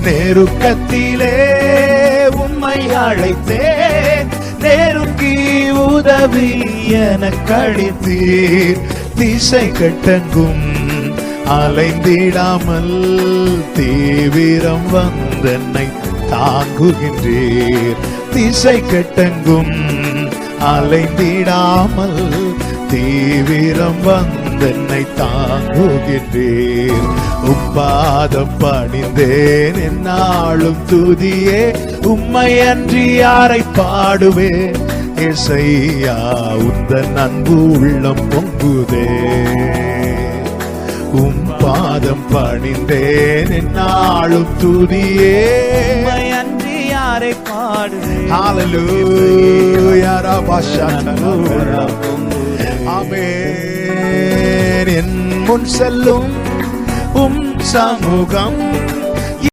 நெருக்கத்திலே உம்மை அழைத்தேன், நெருங்கி உதவி எனக்கு அளித்தீர். திசை கெட்டெங்கும் அலைந்திடாமல் தீவிரம் வந்தென்னை தாங்குகின்றீர். திசை கெட்டெங்கும் அலைந்திடாமல் தீவிரம் வந்தென்னை தாங்குகின்றீர். உம்பாதம் பணிந்தேன் என்னாலும் துதியே, உம்மை அன்றி யாரை பாடுவேன். இசையா உந்தன் அன்பு உள்ளம் பொங்குதே. உம் பாதம் பணிந்தேன் என்னாலும் துதியே, உம்மை அன்றி யாரை பாடுவேன். ஹல்லேலூயா ரபஷனூரா. ஆமென். என் முன் செல்லும் உம் சமூகம்